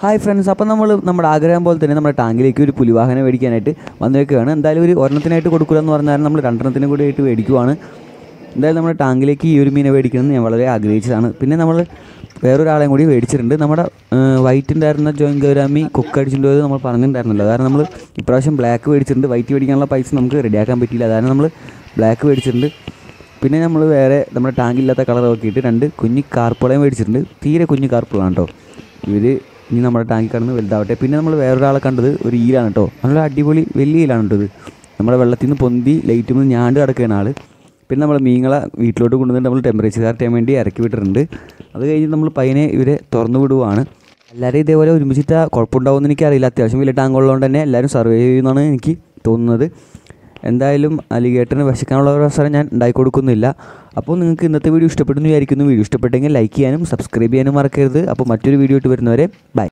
Hi friends, അപ്പോൾ നമ്മുടെ ആഗ്രഹം പോലെ തന്നെ നമ്മുടെ ടാങ്കിലേക്ക് ഒരു പുലിവാഹനം മേടിക്കാനായിട്ട് വന്നേക്കുകയാണ്. എന്തായാലും ഒരു ഒരെണ്ണത്തിനായിട്ട് കൊടുക്കില്ലെന്ന് പറഞ്ഞാൽ നമ്മൾ രണ്ടെണ്ണത്തിനും കൂടി ആയിട്ട് മേടിക്കുവാണ്. എന്തായാലും നമ്മുടെ ടാങ്കിലേക്ക് ഈ ഒരു മീനെ മേടിക്കണമെന്ന് ഞാൻ വളരെ ആഗ്രഹിച്ചതാണ്. പിന്നെ നമ്മൾ വേറൊരാളെയും കൂടി മേടിച്ചിട്ടുണ്ട്. നമ്മുടെ വൈറ്റുണ്ടായിരുന്ന ജോയിൻ ഗൗരാമി കൊക്കടിച്ചിട്ട് പോയത് നമ്മൾ പറഞ്ഞിട്ടുണ്ടായിരുന്നല്ലോ. കാരണം നമ്മൾ ഇപ്രാവശ്യം ബ്ലാക്ക് മേടിച്ചിട്ടുണ്ട്. വൈറ്റ് മേടിക്കാനുള്ള പൈസ നമുക്ക് റെഡിയാക്കാൻ പറ്റിയില്ല. അതാണ് നമ്മൾ ബ്ലാക്ക് മേടിച്ചിട്ടുണ്ട്. പിന്നെ നമ്മൾ വേറെ നമ്മുടെ ടാങ്കില്ലാത്ത കളർ നോക്കിയിട്ട് രണ്ട് കുഞ്ഞി കാർപ്പുകളെയും മേടിച്ചിട്ടുണ്ട്. തീരെ കുഞ്ഞു കാർപ്പുകളാണ് കേട്ടോ. ഇവർ ഇനി നമ്മുടെ ടാങ്കിൽ കിടന്ന് വലുതാവട്ടെ. പിന്നെ നമ്മൾ വേറൊരാളെ കണ്ടത് ഒരു ഈലാണ് കേട്ടോ. നല്ല അടിപൊളി വലിയ ഈലാണ് കേട്ടോ. ഇത് നമ്മുടെ വെള്ളത്തിൽ നിന്ന് പൊന്തി ലൈറ്റ് മുന്നിൽ ഞാണ്ട് കിടക്കുകയാണ് ആൾ. പിന്നെ നമ്മൾ മീനുകളെ വീട്ടിലോട്ട് കൊണ്ടുവന്നിട്ട് നമ്മൾ ടെമ്പറേച്ചർ കറക്റ്റ് വേണ്ടി ഇറക്കി വിട്ടിട്ടുണ്ട്. അത് കഴിഞ്ഞ് നമ്മൾ പയ്യനെ ഇവരെ തുറന്നു വിടുവാണ്. എല്ലാവരും ഇതേപോലെ ഒരുമിച്ചിട്ട് കുഴപ്പമുണ്ടാവുമെന്ന് എനിക്കറിയില്ല. അത്യാവശ്യം വലിയ ടാങ്ക് ഉള്ളതുകൊണ്ട് തന്നെ എല്ലാവരും സർവൈവ് ചെയ്യുമെന്നാണ് എനിക്ക് തോന്നുന്നത്. എന്തായാലും അലിഗേറ്ററിന് വിശക്കാനുള്ള ഒരു അവസരം ഞാൻ ഉണ്ടാക്കി കൊടുക്കുന്നില്ല. അപ്പോൾ നിങ്ങൾക്ക് ഇന്നത്തെ വീഡിയോ ഇഷ്ടപ്പെടുന്നു വിചാരിക്കുന്നു. വീഡിയോ ഇഷ്ടപ്പെട്ടെങ്കിൽ ലൈക്ക് ചെയ്യാനും സബ്സ്ക്രൈബ് ചെയ്യാനും മറക്കരുത്. അപ്പോൾ മറ്റൊരു വീഡിയോ ആയിട്ട് വരുന്നവരെ ബൈ.